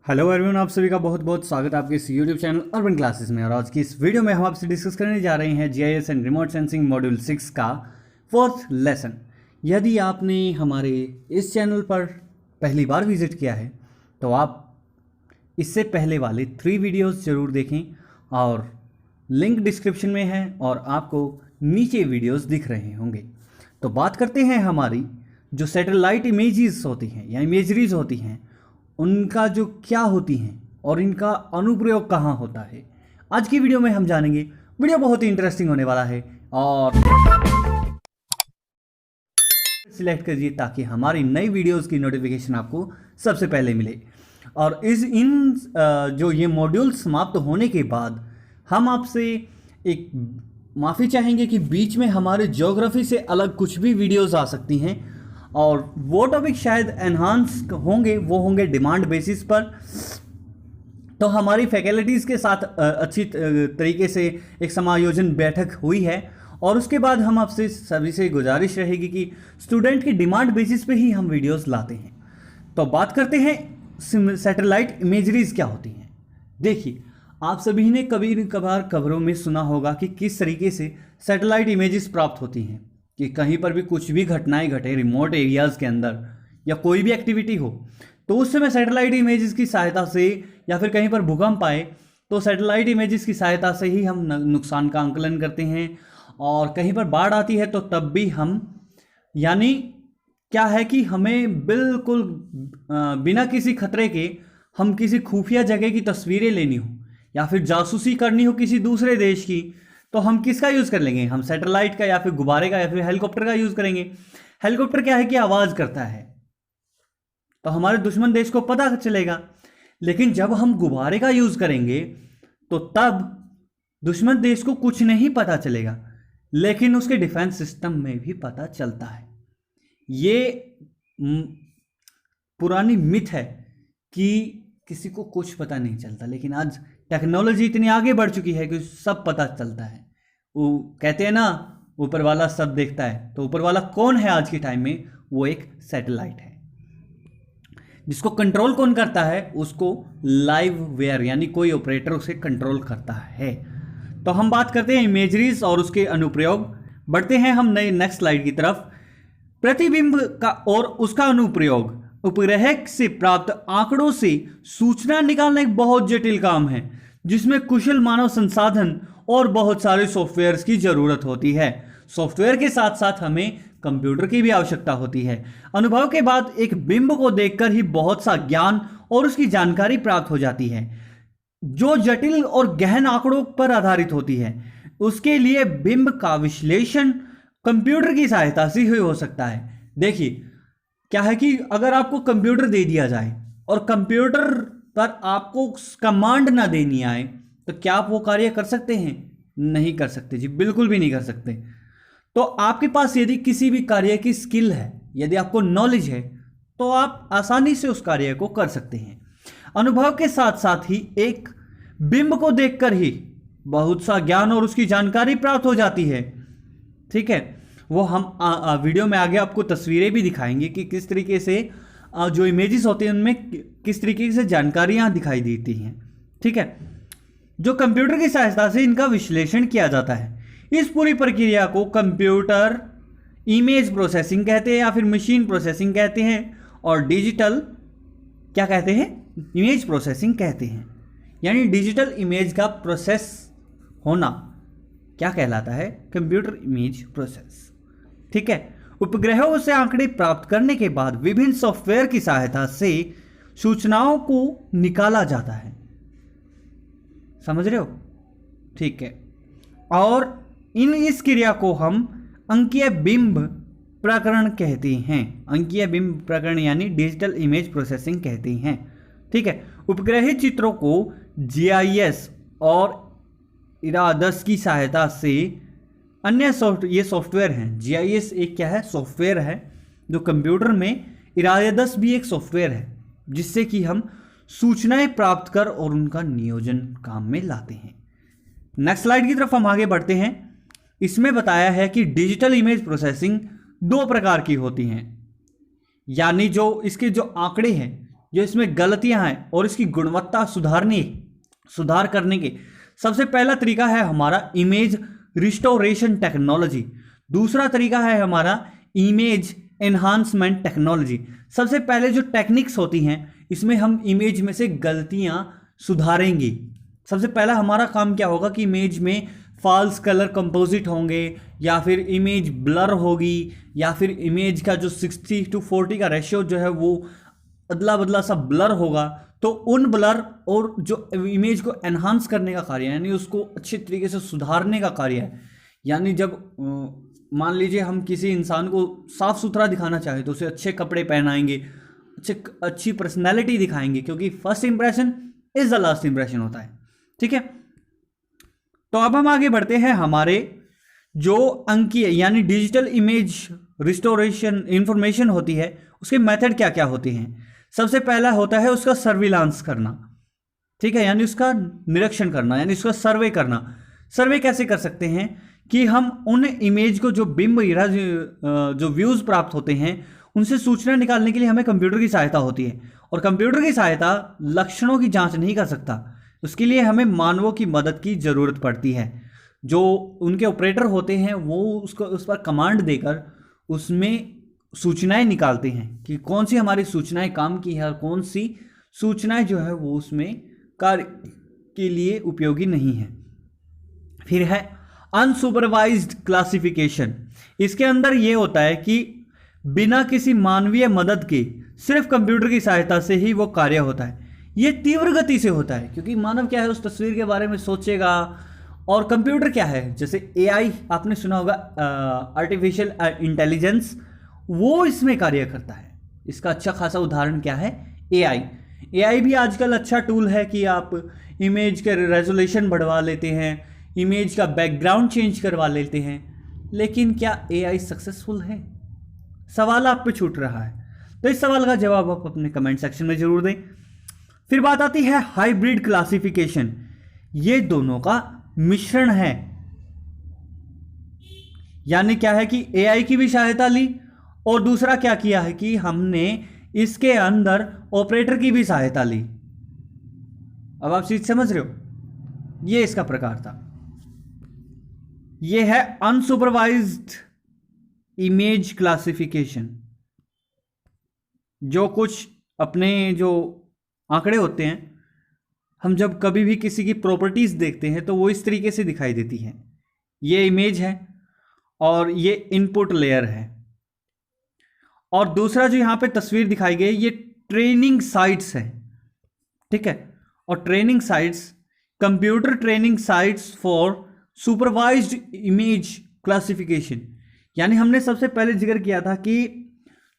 Hello everyone, आप सभी का बहुत बहुत स्वागत है आपके इस यूट्यूब चैनल अर्बन क्लासेस में। और आज की इस वीडियो में हम आपसे डिस्कस करने जा रहे हैं GIS and remote sensing module 6 का 4th लेसन। यदि आपने हमारे इस चैनल पर पहली बार विजिट किया है तो आप इससे पहले वाले 3 वीडियोस जरूर देखें और लिंक डिस्क्रिप्शन में है और आपको नीचे वीडियोस दिख रहे होंगे। तो बात करते हैं हमारी जो सैटेलाइट इमेजेस होती हैं या इमेजरीज होती हैं उनका जो क्या होती हैं और इनका अनुप्रयोग कहाँ होता है। आज की वीडियो में हम जानेंगे। वीडियो बहुत ही इंटरेस्टिंग होने वाला है और सिलेक्ट करिए ताकि हमारी नई वीडियोस की नोटिफिकेशन आपको सबसे पहले मिले। और जो ये मॉड्यूल समाप्त होने के बाद हम आपसे एक माफ़ी चाहेंगे कि बीच में हमारे ज्योग्राफी से अलग कुछ भी वीडियोस आ सकती हैं और वो टॉपिक शायद एनहांस होंगे, वो होंगे डिमांड बेसिस पर। तो हमारी फैकल्टीज़ के साथ अच्छी तरीके से एक समायोजन बैठक हुई है और उसके बाद हम आपसे सभी से गुजारिश रहेगी कि स्टूडेंट की डिमांड बेसिस पे ही हम वीडियोस लाते हैं। तो बात करते हैं सैटेलाइट इमेजरीज क्या होती हैं। देखिए, आप सभी ने कभी कभार खबरों में सुना होगा कि किस तरीके से सैटेलाइट इमेजेस प्राप्त होती हैं कि कहीं पर भी कुछ भी घटनाएं घटे रिमोट एरियाज़ के अंदर या कोई भी एक्टिविटी हो तो उस समय सैटेलाइट इमेजेस की सहायता से, या फिर कहीं पर भूकंप आए तो सैटेलाइट इमेजेस की सहायता से ही हम नुकसान का आंकलन करते हैं। और कहीं पर बाढ़ आती है तो तब भी हम, यानी क्या है कि हमें बिल्कुल बिना किसी खतरे के हम किसी खुफिया जगह की तस्वीरें लेनी हो या फिर जासूसी करनी हो किसी दूसरे देश की, तो हम किसका यूज़ कर लेंगे? हम सैटेलाइट का या फिर गुब्बारे का या फिर हेलीकॉप्टर का यूज़ करेंगे। हेलीकॉप्टर क्या है कि आवाज़ करता है तो हमारे दुश्मन देश को पता चलेगा, लेकिन जब हम गुब्बारे का यूज़ करेंगे तो तब दुश्मन देश को कुछ नहीं पता चलेगा, लेकिन उसके डिफेंस सिस्टम में भी पता चलता है। ये पुरानी मिथ है कि किसी को कुछ पता नहीं चलता, लेकिन आज टेक्नोलॉजी इतनी आगे बढ़ चुकी है कि सब पता चलता है। वो कहते हैं ना, ऊपर वाला सब देखता है, तो ऊपर वाला कौन है आज के टाइम में? वो एक सैटेलाइट है। जिसको कंट्रोल कौन करता है? उसको लाइव वेयर यानी कोई ऑपरेटर उसे कंट्रोल करता है। तो हम बात करते हैं इमेजरीज और उसके अनुप्रयोग। बढ़ते हैं हम नए नेक्स्ट स्लाइड की तरफ। प्रतिबिंब का और उसका अनुप्रयोग। उपग्रह से प्राप्त आंकड़ों से सूचना निकालना एक बहुत जटिल काम है जिसमें कुशल मानव संसाधन और बहुत सारे सॉफ्टवेयर्स की जरूरत होती है। सॉफ्टवेयर के साथ साथ हमें कंप्यूटर की भी आवश्यकता होती है। अनुभव के बाद एक बिंब को देखकर ही बहुत सा ज्ञान और उसकी जानकारी प्राप्त हो जाती है जो जटिल और गहन आंकड़ों पर आधारित होती है। उसके लिए बिंब का विश्लेषण कंप्यूटर की सहायता से ही हो सकता है। देखिए, क्या है कि अगर आपको कंप्यूटर दे दिया जाए और कंप्यूटर पर आपको कमांड ना देनी आए तो क्या आप वो कार्य कर सकते हैं? नहीं कर सकते जी, बिल्कुल भी नहीं कर सकते। तो आपके पास यदि किसी भी कार्य की स्किल है, यदि आपको नॉलेज है, तो आप आसानी से उस कार्य को कर सकते हैं। अनुभव के साथ साथ ही एक बिंब को देखकर ही बहुत सा ज्ञान और उसकी जानकारी प्राप्त हो जाती है। ठीक है, वो हम वीडियो में आगे आपको तस्वीरें भी दिखाएंगे कि किस तरीके से जो इमेजेस होते हैं उनमें किस तरीके से जानकारियां दिखाई देती हैं। ठीक है, जो कंप्यूटर की सहायता से इनका विश्लेषण किया जाता है। इस पूरी प्रक्रिया को कंप्यूटर इमेज प्रोसेसिंग कहते हैं या फिर मशीन प्रोसेसिंग कहते हैं, और डिजिटल क्या कहते हैं? इमेज प्रोसेसिंग कहते हैं। यानी डिजिटल इमेज का प्रोसेस होना क्या कहलाता है? Computer image process. ठीक है, उपग्रहों से आंकड़े प्राप्त करने के बाद विभिन्न सॉफ्टवेयर की सहायता से सूचनाओं को निकाला जाता है। समझ रहे हो? ठीक है, और इस क्रिया को हम अंकीय बिंब प्रकरण कहते हैं। अंकीय बिंब प्रकरण यानी डिजिटल इमेज प्रोसेसिंग कहते हैं। ठीक है, उपग्रही चित्रों को जीआईएस और इरादस की सहायता से अन्य ये सॉफ्टवेयर हैं। जीआईएस एक क्या है? सॉफ्टवेयर है जो कंप्यूटर में, इरादस भी एक सॉफ्टवेयर है जिससे कि हम सूचनाएं प्राप्त कर और उनका नियोजन काम में लाते हैं। नेक्स्ट स्लाइड की तरफ हम आगे बढ़ते हैं। इसमें बताया है कि डिजिटल इमेज प्रोसेसिंग 2 प्रकार की होती हैं, यानी जो इसके जो आंकड़े हैं जो इसमें गलतियां हैं और इसकी गुणवत्ता सुधार करने के सबसे पहला तरीका है हमारा इमेज रिस्टोरेशन टेक्नोलॉजी। दूसरा तरीका है हमारा इमेज एनहांसमेंट टेक्नोलॉजी। सबसे पहले जो टेक्निक्स होती हैं इसमें हम इमेज में से गलतियां सुधारेंगे। सबसे पहला हमारा काम क्या होगा कि इमेज में फॉल्स कलर कंपोजिट होंगे, या फिर इमेज ब्लर होगी, या फिर इमेज का जो 60:40 का रेशियो जो है वो अदला बदला सा ब्लर होगा। तो उन ब्लर और जो इमेज को एनहांस करने का कार्य है, यानी उसको अच्छे तरीके से सुधारने का कार्य है। यानी जब मान लीजिए हम किसी इंसान को साफ सुथरा दिखाना चाहें तो उसे अच्छे कपड़े पहनाएंगे, अच्छी पर्सनैलिटी दिखाएंगे, क्योंकि first impression is the last impression होता है। ठीक है, तो अब हम आगे बढ़ते हैं। हमारे जो अंकीय यानी डिजिटल इमेज रिस्टोरेशन इंफॉर्मेशन होती है उसके मेथड क्या क्या होते हैं। सबसे पहला होता है उसका सर्विलांस करना। ठीक है, यानी उसका निरीक्षण करना, यानी उसका सर्वे करना। सर्वे कैसे कर सकते हैं कि हम उन इमेज को जो बिंब जो व्यूज प्राप्त होते हैं उनसे सूचना निकालने के लिए हमें कंप्यूटर की सहायता होती है। और कंप्यूटर की सहायता लक्षणों की जांच नहीं कर सकता, उसके लिए हमें मानवों की मदद की जरूरत पड़ती है। जो उनके ऑपरेटर होते हैं वो उसको उस पर कमांड देकर उसमें सूचनाएं निकालते हैं कि कौन सी हमारी सूचनाएं काम की है और कौन सी सूचनाएं जो है वो उसमें कार्य के लिए उपयोगी नहीं है। फिर है अनसुपरवाइज्ड क्लासिफिकेशन। इसके अंदर ये होता है कि बिना किसी मानवीय मदद के सिर्फ कंप्यूटर की सहायता से ही वो कार्य होता है। ये तीव्र गति से होता है क्योंकि मानव क्या है उस तस्वीर के बारे में सोचेगा, और कंप्यूटर क्या है जैसे एआई आपने सुना होगा, आर्टिफिशियल इंटेलिजेंस, वो इसमें कार्य करता है। इसका अच्छा खासा उदाहरण क्या है, एआई। एआई भी आजकल अच्छा टूल है कि आप इमेज का रेजोल्यूशन बढ़वा लेते हैं, इमेज का बैकग्राउंड चेंज करवा लेते हैं, लेकिन क्या एआई सक्सेसफुल है? सवाल आप पे छूट रहा है। तो इस सवाल का जवाब आप अपने कमेंट सेक्शन में जरूर दें। फिर बात आती है हाइब्रिड क्लासिफिकेशन। ये दोनों का मिश्रण है, यानी क्या है कि एआई की भी सहायता ली और दूसरा क्या किया है कि हमने इसके अंदर ऑपरेटर की भी सहायता ली। अब आप चीज समझ रहे हो, ये इसका प्रकार था। ये है अनसुपरवाइज्ड इमेज क्लासिफिकेशन। जो कुछ अपने जो आंकड़े होते हैं, हम जब कभी भी किसी की प्रॉपर्टीज देखते हैं तो वो इस तरीके से दिखाई देती है। ये इमेज है और ये इनपुट लेयर है, और दूसरा जो यहां पे तस्वीर दिखाई गई ये ट्रेनिंग साइट्स है। ठीक है, और training sites computer training sites for supervised image classification. यानी हमने सबसे पहले जिक्र किया था कि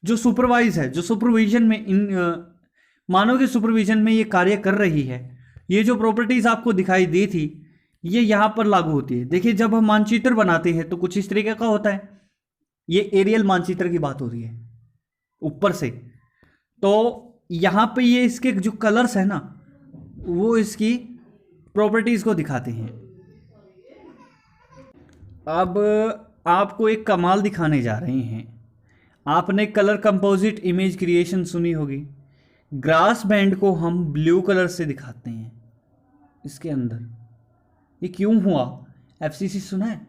जो सुपरवाइज है, जो सुपरविजन में इन मानव के सुपरविजन में ये कार्य कर रही है, ये जो प्रॉपर्टीज आपको दिखाई दी थी ये यहां पर लागू होती है। देखिए जब हम मानचित्र बनाते हैं तो कुछ इस तरीके का होता है। ये एरियल मानचित्र की बात हो रही है ऊपर से, तो यहां पे ये इसके जो कलर्स है ना वो इसकी प्रॉपर्टीज को दिखाते हैं। अब आपको एक कमाल दिखाने जा रहे हैं। आपने कलर कंपोजिट इमेज क्रिएशन सुनी होगी। ग्रास बैंड को हम ब्लू कलर से दिखाते हैं इसके अंदर। ये क्यों हुआ? एफसीसी सुना है?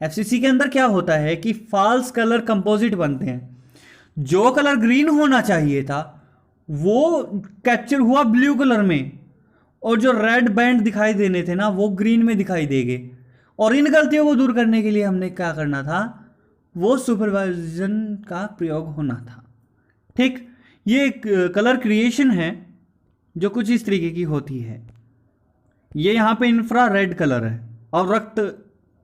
एफसीसी के अंदर क्या होता है कि फॉल्स कलर कंपोजिट बनते हैं। जो कलर ग्रीन होना चाहिए था वो कैप्चर हुआ ब्लू कलर में, और जो रेड बैंड दिखाई देने थे ना वो ग्रीन में दिखाई देंगे। और इन गलतियों को दूर करने के लिए हमने क्या करना था, वो सुपरवाइजन का प्रयोग होना था। ठीक, ये एक कलर क्रिएशन है जो कुछ इस तरीके की होती है। ये यहाँ पे इंफ्रा रेड कलर है, और रक्त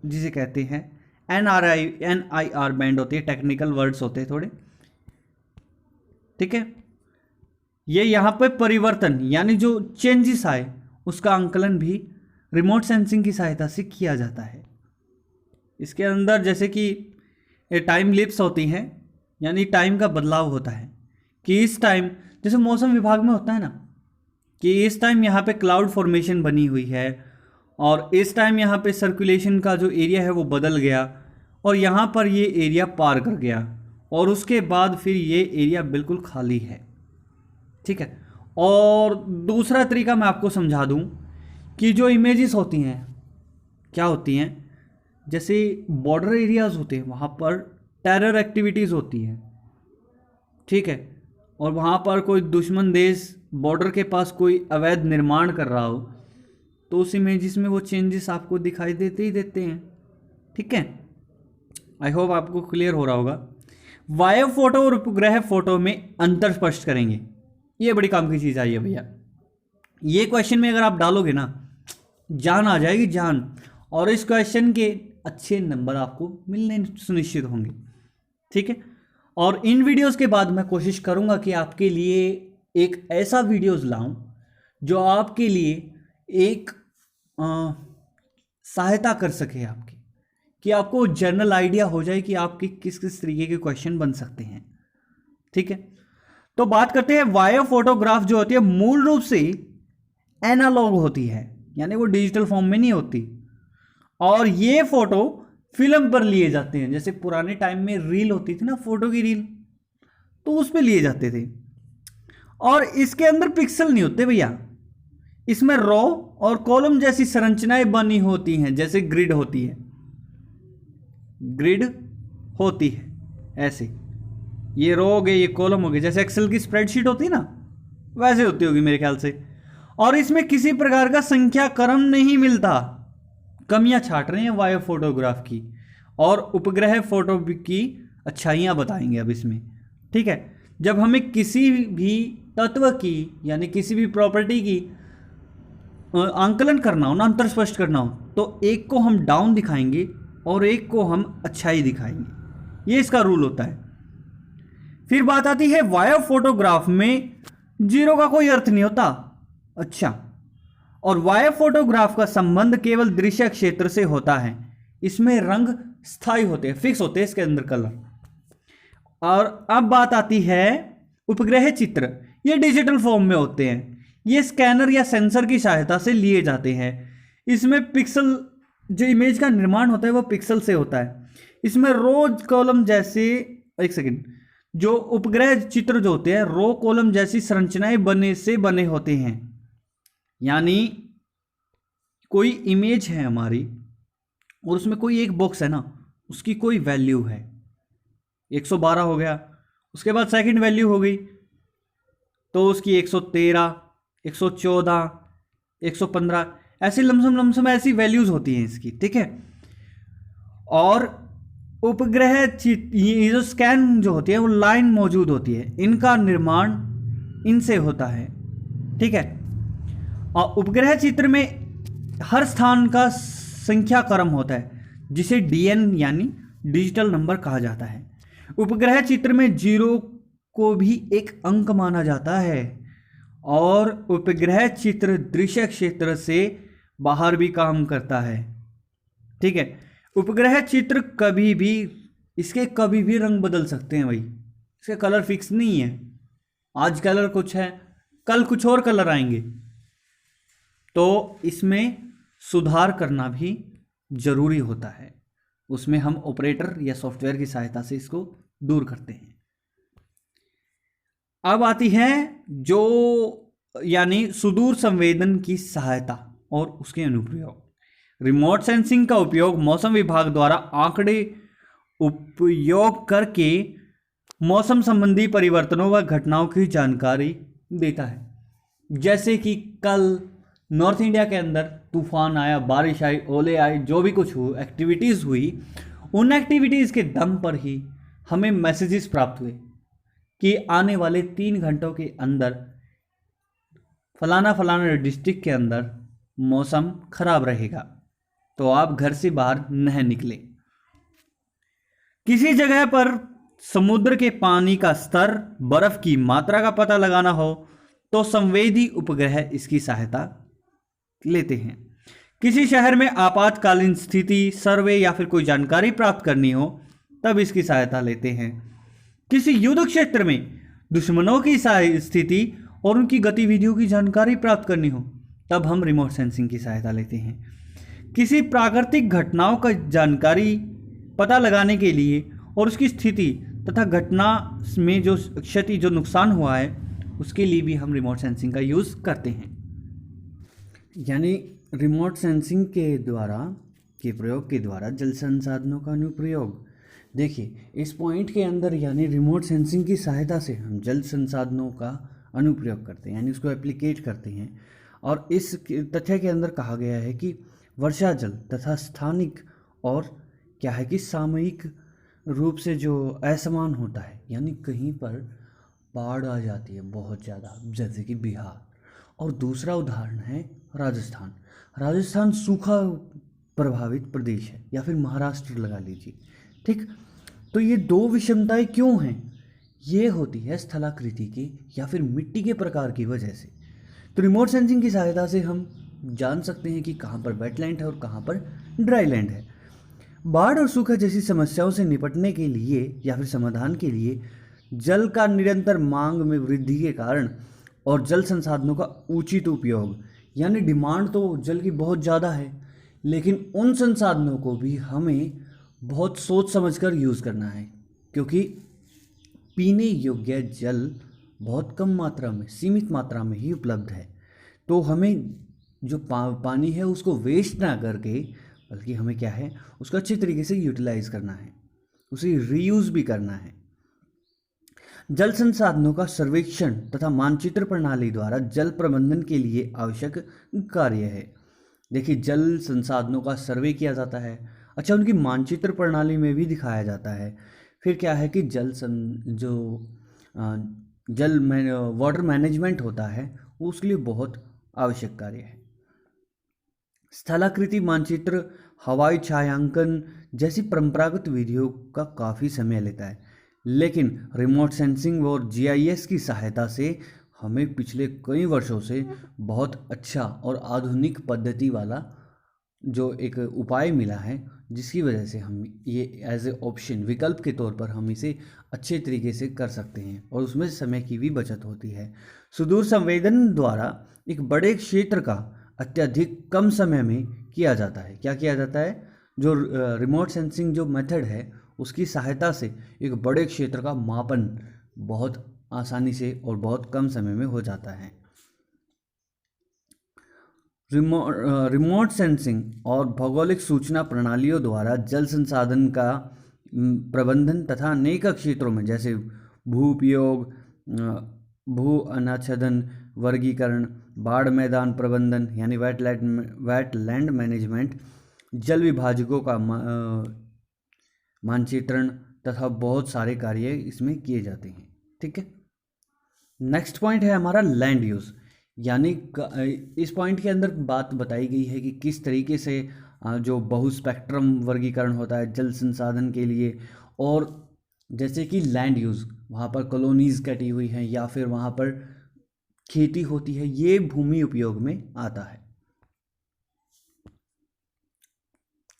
जिसे कहते हैं NIR बैंड होती है, टेक्निकल वर्ड्स होते हैं थोड़े। ठीक है, ये यहाँ पे परिवर्तन यानी जो चेंजेस आए उसका आंकलन भी रिमोट सेंसिंग की सहायता से किया जाता है। इसके अंदर जैसे कि टाइम लिप्स होती हैं, यानी टाइम का बदलाव होता है कि इस टाइम, जैसे मौसम विभाग में होता है ना कि इस टाइम यहाँ पे क्लाउड फॉर्मेशन बनी हुई है, और इस टाइम यहाँ पे सर्कुलेशन का जो एरिया है वो बदल गया, और यहाँ पर ये एरिया पार कर गया, और उसके बाद फिर ये एरिया बिल्कुल खाली है। ठीक है, और दूसरा तरीका मैं आपको समझा दूं कि जो इमेजेस होती हैं क्या होती हैं, जैसे बॉर्डर एरियाज़ होते हैं वहाँ पर टेरर एक्टिविटीज़ होती हैं, ठीक है, और वहाँ पर कोई दुश्मन देश बॉर्डर के पास कोई अवैध निर्माण कर रहा हो तो उस इमेजेस में वो चेंजेस आपको दिखाई देते ही देते हैं, ठीक है। आई होप आपको क्लियर हो रहा होगा। वायु फोटो और उपग्रह फोटो में अंतर स्पष्ट करेंगे, ये बड़ी काम की चीज़ आई है भैया। ये क्वेश्चन में अगर आप डालोगे ना जान आ जाएगी जान, और इस क्वेश्चन के अच्छे नंबर आपको मिलने सुनिश्चित होंगे, ठीक है। और इन वीडियोस के बाद मैं कोशिश करूंगा कि आपके लिए एक ऐसा वीडियोस लाऊं जो आपके लिए एक सहायता कर सके आपकी, कि आपको जनरल आइडिया हो जाए कि आपके किस किस तरीके के क्वेश्चन बन सकते हैं, ठीक है। तो बात करते हैं वायु फोटोग्राफ जो होती है मूल रूप से एनालॉग होती है, यानी वो डिजिटल फॉर्म में नहीं होती, और ये फोटो फिल्म पर लिए जाते हैं। जैसे पुराने टाइम में रील होती थी ना, फोटो की रील, तो उस पे लिए जाते थे। और इसके अंदर पिक्सल नहीं होते भैया, इसमें रो और कॉलम जैसी संरचनाएं बनी होती हैं, जैसे ग्रिड होती है, ग्रिड होती है ऐसे, ये रो हो गए, ये कॉलम हो गए, जैसे एक्सेल की स्प्रेडशीट होती है ना वैसे होती होगी मेरे ख्याल से। और इसमें किसी प्रकार का संख्या क्रम नहीं मिलता। कमियां छाट रहे हैं वायु फोटोग्राफ की, और उपग्रह फोटो की अच्छाइयां बताएंगे अब इसमें, ठीक है। जब हमें किसी भी तत्व की यानी किसी भी प्रॉपर्टी की आंकलन करना हो ना, अंतर स्पष्ट करना हो, तो एक को हम डाउन दिखाएंगे और एक को हम अच्छाई दिखाएंगे, ये इसका रूल होता है। फिर बात आती है वायु फोटोग्राफ में जीरो का कोई अर्थ नहीं होता, अच्छा, और वायु फोटोग्राफ का संबंध केवल दृश्य क्षेत्र से होता है। इसमें रंग स्थायी होते हैं, फिक्स होते हैं इसके अंदर कलर। और अब बात आती है उपग्रह चित्र, ये डिजिटल फॉर्म में होते हैं, ये स्कैनर या सेंसर की सहायता से लिए जाते हैं। इसमें पिक्सल, जो इमेज का निर्माण होता है वो पिक्सल से होता है। इसमें रो कॉलम जैसे, एक सेकेंड, जो उपग्रह चित्र जो होते हैं रो कॉलम जैसी संरचनाएं बने होते हैं। यानी कोई इमेज है हमारी और उसमें कोई एक बॉक्स है ना, उसकी कोई वैल्यू है, 112 हो गया, उसके बाद सेकंड वैल्यू हो गई तो उसकी 113, 114, 115, ऐसी लमसम ऐसी वैल्यूज होती हैं इसकी, ठीक है। और उपग्रह ये जो स्कैन जो होती है वो लाइन मौजूद होती है, इनका निर्माण इनसे होता है, ठीक है। और उपग्रह चित्र में हर स्थान का संख्या क्रम होता है, जिसे डीएन यानी डिजिटल नंबर कहा जाता है। उपग्रह चित्र में जीरो को भी एक अंक माना जाता है, और उपग्रह चित्र दृश्य क्षेत्र से बाहर भी काम करता है, ठीक है। उपग्रह चित्र कभी भी रंग बदल सकते हैं भाई, इसके कलर फिक्स नहीं है, आज कलर कुछ है कल कुछ और कलर आएंगे, तो इसमें सुधार करना भी जरूरी होता है। उसमें हम ऑपरेटर या सॉफ्टवेयर की सहायता से इसको दूर करते हैं। अब आती है जो यानी सुदूर संवेदन की सहायता और उसके अनुप्रयोग। रिमोट सेंसिंग का उपयोग मौसम विभाग द्वारा आंकड़े उपयोग करके मौसम संबंधी परिवर्तनों व घटनाओं की जानकारी देता है। जैसे कि कल नॉर्थ इंडिया के अंदर तूफान आया, बारिश आई, ओले आए, जो भी कुछ हुआ, एक्टिविटीज़ हुई, उन एक्टिविटीज़ के दम पर ही हमें मैसेजेस प्राप्त हुए कि आने वाले 3 घंटों के अंदर फलाना डिस्ट्रिक्ट के अंदर मौसम खराब रहेगा, तो आप घर से बाहर न निकलें। किसी जगह पर समुद्र के पानी का स्तर, बर्फ की मात्रा का पता लगाना हो तो संवेदी उपग्रह इसकी सहायता लेते हैं। किसी शहर में आपातकालीन स्थिति, सर्वे या फिर कोई जानकारी प्राप्त करनी हो तब इसकी सहायता लेते हैं। किसी युद्ध क्षेत्र में दुश्मनों की स्थिति और उनकी गतिविधियों की जानकारी प्राप्त करनी हो तब हम रिमोट सेंसिंग की सहायता लेते हैं। किसी प्राकृतिक घटनाओं का जानकारी पता लगाने के लिए और उसकी स्थिति तथा घटना में जो क्षति, जो नुकसान हुआ है उसके लिए भी हम रिमोट सेंसिंग का यूज़ करते हैं। यानी रिमोट सेंसिंग के प्रयोग के द्वारा जल संसाधनों का अनुप्रयोग। देखिए इस पॉइंट के अंदर यानी रिमोट सेंसिंग की सहायता से हम जल संसाधनों का अनुप्रयोग करते हैं, यानी उसको एप्लीकेट करते हैं। और इस तथ्य के अंदर कहा गया है कि वर्षा जल तथा स्थानिक और क्या है कि सामयिक रूप से जो असमान होता है, यानी कहीं पर बाढ़ आ जाती है बहुत ज़्यादा, जैसे कि बिहार, और दूसरा उदाहरण है राजस्थान। राजस्थान सूखा प्रभावित प्रदेश है, या फिर महाराष्ट्र लगा लीजिए, ठीक। तो ये दो विषमताएं क्यों हैं? ये होती है स्थलाकृति की या फिर मिट्टी के प्रकार की वजह से। तो रिमोट सेंसिंग की सहायता से हम जान सकते हैं कि कहाँ पर वेटलैंड है और कहाँ पर ड्राई लैंड है। बाढ़ और सूखा जैसी समस्याओं से निपटने के लिए या फिर समाधान के लिए जल का निरंतर मांग में वृद्धि के कारण और जल संसाधनों का उचित उपयोग, यानी डिमांड तो जल की बहुत ज़्यादा है, लेकिन उन संसाधनों को भी हमें बहुत सोच समझकर यूज़ करना है, क्योंकि पीने योग्य जल बहुत कम मात्रा में, सीमित मात्रा में ही उपलब्ध है। तो हमें जो पानी है उसको वेस्ट ना करके, बल्कि हमें क्या है उसको अच्छी तरीके से यूटिलाइज करना है, उसे रीयूज़ भी करना है। जल संसाधनों का सर्वेक्षण तथा मानचित्र प्रणाली द्वारा जल प्रबंधन के लिए आवश्यक कार्य है। देखिए जल संसाधनों का सर्वे किया जाता है, अच्छा उनकी मानचित्र प्रणाली में भी दिखाया जाता है। फिर क्या है कि वाटर मैनेजमेंट होता है, वो उसके लिए बहुत आवश्यक कार्य है। स्थलाकृति मानचित्र, हवाई छायांकन जैसी परंपरागत विधियों का काफ़ी समय लेता है, लेकिन रिमोट सेंसिंग और जीआईएस की सहायता से हमें पिछले कई वर्षों से बहुत अच्छा और आधुनिक पद्धति वाला जो एक उपाय मिला है, जिसकी वजह से हम ये एज ए ऑप्शन, विकल्प के तौर पर हम इसे अच्छे तरीके से कर सकते हैं और उसमें समय की भी बचत होती है। सुदूर संवेदन द्वारा एक बड़े क्षेत्र का अत्यधिक कम समय में किया जाता है। क्या किया जाता है? जो रिमोट सेंसिंग जो मेथड है उसकी सहायता से एक बड़े क्षेत्र का मापन बहुत आसानी से और बहुत कम समय में हो जाता है। रिमोट सेंसिंग और भौगोलिक सूचना प्रणालियों द्वारा जल संसाधन का प्रबंधन तथा अनेक क्षेत्रों में जैसे भू उपयोग, भू अनाच्छादन, वर्गीकरण, बाढ़ मैदान प्रबंधन यानी वेटलैंड मैनेजमेंट, जल विभाजकों का मानचित्रण तथा बहुत सारे कार्य इसमें किए जाते हैं। ठीक है, नेक्स्ट पॉइंट है हमारा लैंड यूज़। यानी इस पॉइंट के अंदर बात बताई गई है कि किस तरीके से जो बहुस्पेक्ट्रम वर्गीकरण होता है जल संसाधन के लिए, और जैसे कि लैंड यूज़, वहाँ पर कॉलोनीज़ कटी हुई हैं या फिर वहाँ पर खेती होती है, ये भूमि उपयोग में आता है।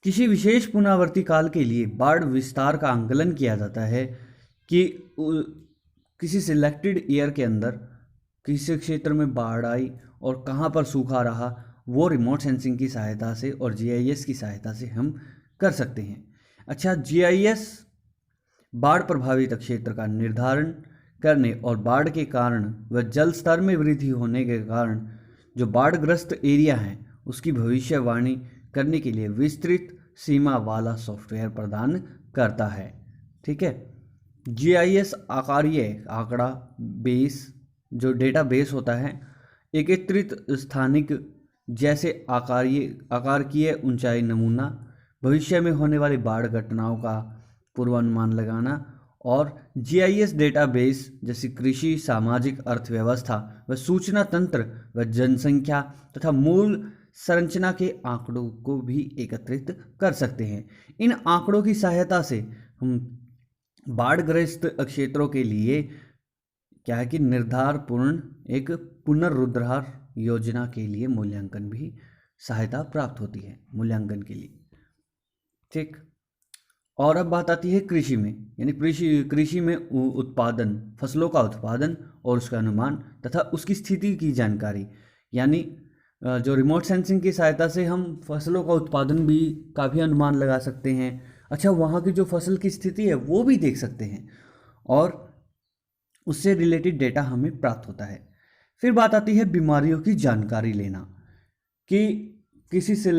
किसी विशेष पुनरावर्ती काल के लिए बाढ़ विस्तार का आंकलन किया जाता है कि किसी सिलेक्टेड ईयर के अंदर किसी क्षेत्र में बाढ़ आई और कहाँ पर सूखा रहा, वो रिमोट सेंसिंग की सहायता से और जीआईएस की सहायता से हम कर सकते हैं। अच्छा, जीआईएस बाढ़ प्रभावित क्षेत्र का निर्धारण करने और बाढ़ के कारण व जल स्तर में वृद्धि होने के कारण जो बाढ़ग्रस्त एरिया है उसकी भविष्यवाणी करने के लिए विस्तृत सीमा वाला सॉफ्टवेयर प्रदान करता है। ठीक है, जीआईएस आकारीय आंकड़ा बेस, जो डेटा बेस होता है, एकत्रित स्थानिक जैसे आकारीय ऊंचाई नमूना, भविष्य में होने वाली बाढ़ घटनाओं का पूर्वानुमान लगाना, और जीआईएस डेटाबेस जैसे कृषि, सामाजिक अर्थव्यवस्था व सूचना तंत्र व जनसंख्या तथा मूल संरचना के आंकड़ों को भी एकत्रित कर सकते हैं। इन आंकड़ों की सहायता से हम बाढ़ग्रस्त क्षेत्रों के लिए क्या है कि निर्धारपूर्ण एक पुनरुद्धार योजना के लिए मूल्यांकन भी सहायता प्राप्त होती है मूल्यांकन के लिए। ठीक, और अब बात आती है कृषि में, यानी कृषि में उत्पादन, फसलों का उत्पादन और उसका अनुमान तथा उसकी स्थिति की जानकारी। यानी जो रिमोट सेंसिंग की सहायता से हम फसलों का उत्पादन भी काफ़ी अनुमान लगा सकते हैं। अच्छा, वहाँ की जो फसल की स्थिति है वो भी देख सकते हैं, और उससे रिलेटेड डेटा हमें प्राप्त होता है। फिर बात आती है बीमारियों की जानकारी लेना, कि किसी से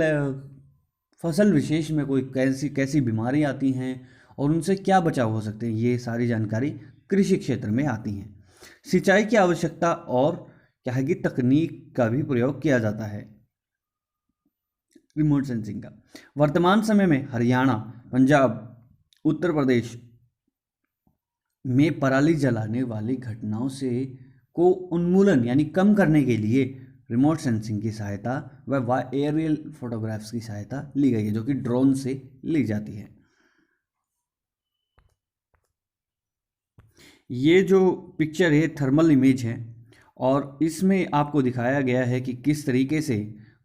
फसल विशेष में कोई कैसी कैसी बीमारी आती हैं और उनसे क्या बचाव हो सकते हैं, ये सारी जानकारी कृषि क्षेत्र में आती हैं। सिंचाई की आवश्यकता और क्या है कि तकनीक का भी प्रयोग किया जाता है रिमोट सेंसिंग का। वर्तमान समय में हरियाणा, पंजाब, उत्तर प्रदेश में पराली जलाने वाली घटनाओं से को उन्मूलन यानी कम करने के लिए रिमोट सेंसिंग की सहायता व एरियल फोटोग्राफ्स की सहायता ली गई है, जो कि ड्रोन से ली जाती है। ये जो पिक्चर है थर्मल इमेज है, और इसमें आपको दिखाया गया है कि किस तरीके से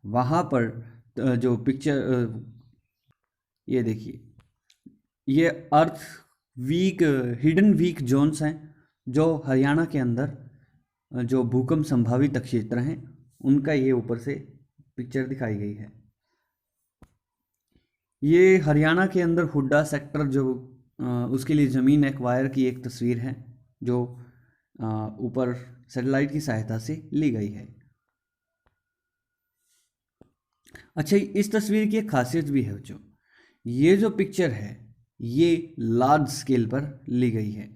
वहाँ पर जो पिक्चर, ये देखिए, ये अर्थ वीक हिडन वीक जोन्स हैं जो हरियाणा के अंदर जो भूकंप संभावित क्षेत्र हैं उनका ये ऊपर से पिक्चर दिखाई गई है। ये हरियाणा के अंदर हुड्डा सेक्टर जो उसके लिए ज़मीन एक्वायर की एक तस्वीर है, जो ऊपर सैटेलाइट की सहायता से ली गई है। अच्छा, इस तस्वीर की एक खासियत भी है बच्चों, ये जो पिक्चर है ये लार्ज स्केल पर ली गई है,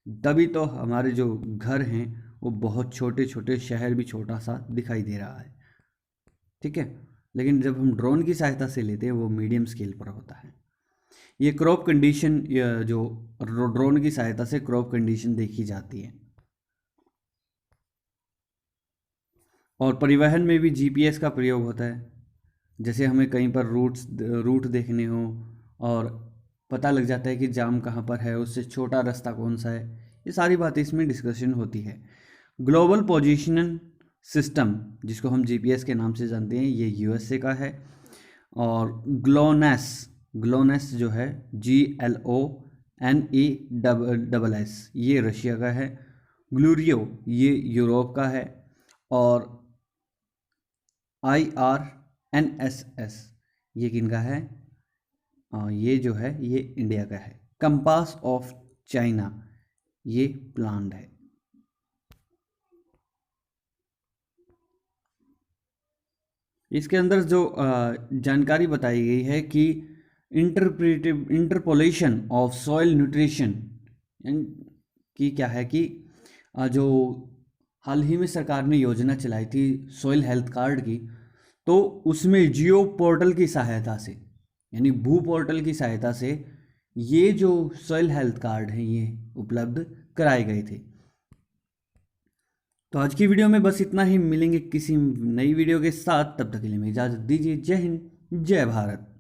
तभी तो हमारे जो घर हैं वो बहुत छोटे छोटे, शहर भी छोटा सा दिखाई दे रहा है, ठीक है। लेकिन जब हम ड्रोन की सहायता से लेते हैं वो मीडियम स्केल पर होता है। ये क्रॉप कंडीशन, जो ड्रोन की सहायता से क्रॉप कंडीशन देखी जाती है। और परिवहन में भी जीपीएस का प्रयोग होता है, जैसे हमें कहीं पर रूट देखने हो और पता लग जाता है कि जाम कहाँ पर है, उससे छोटा रास्ता कौन सा है, ये सारी बातें इसमें डिस्कशन होती है। ग्लोबल पोजीशनिंग सिस्टम, जिसको हम जीपीएस के नाम से जानते हैं, ये यूएसए का है। और ग्लोनेस जो है GLONESS, ये रशिया का है। ग्लूरियो ये यूरोप का है। और IRNSS ये किनका है? ये जो है ये इंडिया का है। कंपास ऑफ चाइना ये प्लान्ड है। इसके अंदर जो जानकारी बताई गई है कि इंटरपोलेशन ऑफ सॉइल न्यूट्रिशन की क्या है कि जो हाल ही में सरकार ने योजना चलाई थी सॉइल हेल्थ कार्ड की, तो उसमें जियो पोर्टल की सहायता से, यानी भू पोर्टल की सहायता से ये जो सॉइल हेल्थ कार्ड हैं ये उपलब्ध कराए गए थे। तो आज की वीडियो में बस इतना ही, मिलेंगे किसी नई वीडियो के साथ, तब तक के लिए मैं इजाज़त दीजिए। जय हिंद, जय भारत।